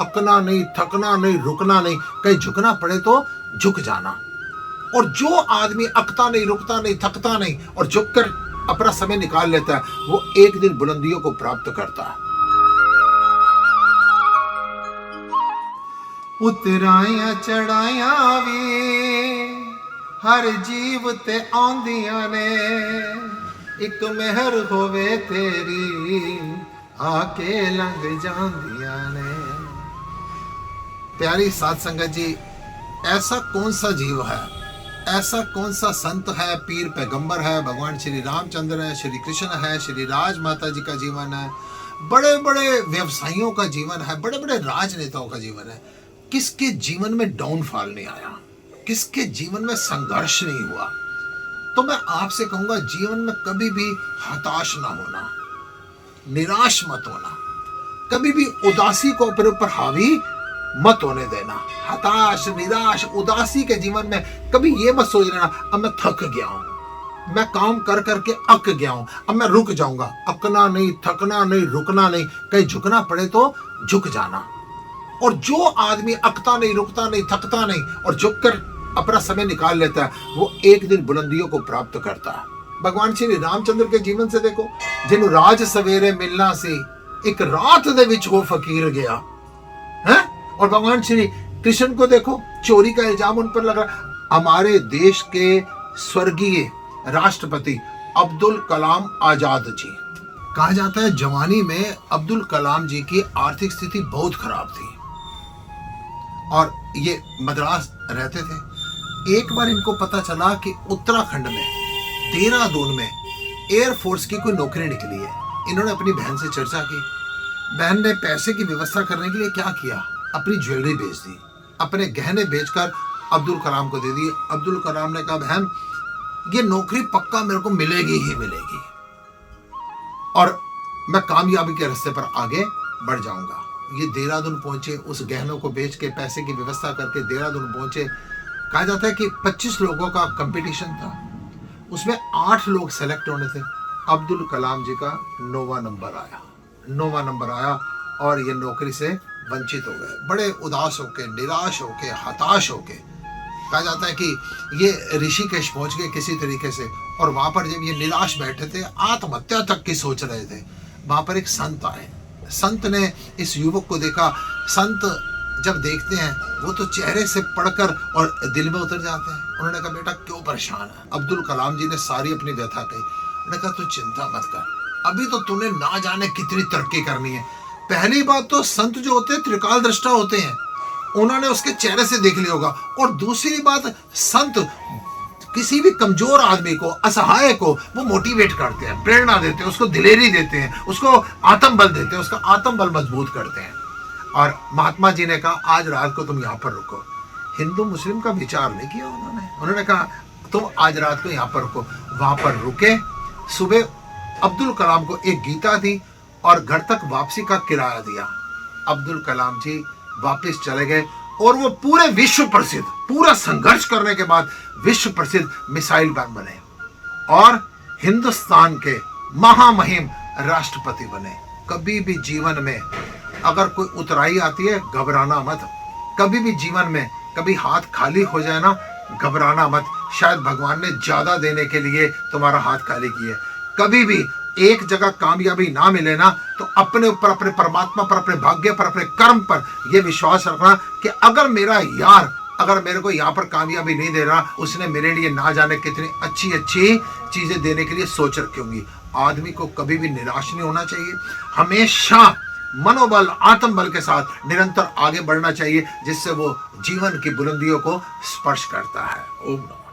अकना नहीं, थकना नहीं, रुकना नहीं, कहीं झुकना पड़े तो झुक जाना। और जो आदमी अकता नहीं, रुकता नहीं, थकता नहीं और झुककर अपना समय निकाल लेता है, वो एक दिन बुलंदियों को प्राप्त करता है। उतराया चढ़ाया वी हर जीव ते आंदियां ने, एक मेहर होवे तेरी आके लंघ जांदियां ने। प्यारी साध संगत जी, ऐसा कौन सा जीव है, ऐसा कौन सा संत है, पीर पैगंबर है, भगवान श्री रामचंद्र है, श्री कृष्ण है, श्री राज माता जी का जीवन है, बड़े बड़े व्यवसायियों का जीवन है, बड़े बड़े राजनेताओं का जीवन है, किसके जीवन में डाउनफॉल नहीं आया, किसके जीवन में संघर्ष नहीं हुआ? तो मैं आपसे कहूंगा, जीवन में कभी भी हताश ना होना, निराश मत होना, कभी भी उदासी को अपने ऊपर हावी मत होने देना। हताश, निराश, उदासी के जीवन में कभी ये मत सोच लेना अब मैं थक गया हूं, मैं काम कर करके अक गया हूं, अब मैं रुक जाऊंगा। अकना नहीं, थकना नहीं, रुकना नहीं, कहीं झुकना पड़े तो झुक जाना। और जो आदमी अकता नहीं, रुकता नहीं, थकता नहीं और झुककर अपना समय निकाल लेता है, वो एक दिन बुलंदियों को प्राप्त करता है। भगवान श्री रामचंद्र के जीवन से देखो, जिन्हों राज सवेरे मिलना से एक रात दे विच वो फकीर गया है। और भगवान श्री कृष्ण को देखो, चोरी का इल्जाम उन पर लगा। हमारे देश के स्वर्गीय राष्ट्रपति अब्दुल कलाम आजाद जी, कहा जाता है जवानी में अब्दुल कलाम जी की आर्थिक स्थिति बहुत खराब थी और ये मद्रास रहते थे। एक बार इनको पता चला कि उत्तराखंड में देहरादून में एयरफोर्स की कोई नौकरी निकली है। इन्होंने अपनी बहन से चर्चा की। बहन ने पैसे की व्यवस्था करने के लिए क्या किया, अपनी ज्वेलरी बेच दी, अपने गहने बेचकर अब्दुल कलाम को दे दी। अब्दुल कलाम ने कहा, बहन ये नौकरी पक्का मेरे को मिलेगी ही मिलेगी और मैं कामयाबी के रास्ते पर आगे बढ़ जाऊंगा। ये देहरादून पहुंचे, उस गहनों को बेच के पैसे की व्यवस्था करके देहरादून पहुंचे। कहा जाता है कि 25 लोगों का कंपटीशन था, उसमें 8 लोग सेलेक्ट होने थे। अब्दुल कलाम जी का 9वां नंबर आया और ये नौकरी से वंचित हो गए। बड़े उदास होके, निराश होके, हताश होके, कहा जाता है कि ये ऋषिकेश पहुंच गए किसी तरीके से। और वहां पर जब ये निराश बैठे थे, आत्महत्या तक की सोच रहे थे, वहां पर एक संत आए। संत ने इस युवक को देखा। संत जब देखते हैं वो तो चेहरे से पढ़कर और दिल में उतर जाते हैं। उन्होंने कहा, बेटा क्यों परेशान है? अब्दुल कलाम जी ने सारी अपनी व्यथा कही। उन्होंने कहा, तू चिंता मत कर, अभी तो तूने ना जाने कितनी तरक्की करनी है। पहली बात तो संत जो होते हैं त्रिकाल दृष्टा होते हैं, उन्होंने उसके चेहरे से देख लिया होगा। और दूसरी बात, संत किसी भी कमजोर आदमी को, असहाय को वो मोटिवेट करते हैं, प्रेरणा देते हैं, उसको दिलेरी देते हैं, उसको आत्मबल देते हैं, उसका आत्मबल मजबूत करते हैं। और महात्मा जी ने कहा, आज रात को तुम यहाँ पर रुको। हिंदू मुस्लिम का विचार नहीं किया उन्होंने कहा तुम आज रात को यहाँ पर रुको। वहां पर रुके। सुबह अब्दुल कलाम को एक गीता दी और घर तक वापसी का किराया दिया। अब्दुल कलाम जी वापस चले गए और वो पूरे विश्व प्रसिद्ध, पूरा संघर्ष करने के बाद विश्व प्रसिद्ध मिसाइल मैन बने और हिंदुस्तान के महामहिम राष्ट्रपति बने। कभी भी जीवन में अगर कोई उतराई आती है, घबराना मत। कभी भी जीवन में कभी हाथ खाली हो जाए ना, घबराना मत। शायद भगवान ने ज्यादा देने के लिए तुम्हारा हाथ खाली किया। कभी भी एक जगह कामयाबी ना मिले ना, तो अपने ऊपर, अपने परमात्मा पर, अपने भाग्य पर, अपने कर्म पर यह विश्वास रखना कि अगर मेरा यार अगर मेरे को यहाँ पर कामयाबी नहीं दे रहा, उसने मेरे लिए ना जाने कितनी अच्छी अच्छी चीजें देने के लिए सोच रखी होंगी। आदमी को कभी भी निराश नहीं होना चाहिए। हमेशा मनोबल, आत्मबल के साथ निरंतर आगे बढ़ना चाहिए, जिससे वो जीवन की बुलंदियों को स्पर्श करता है। ओम नमः।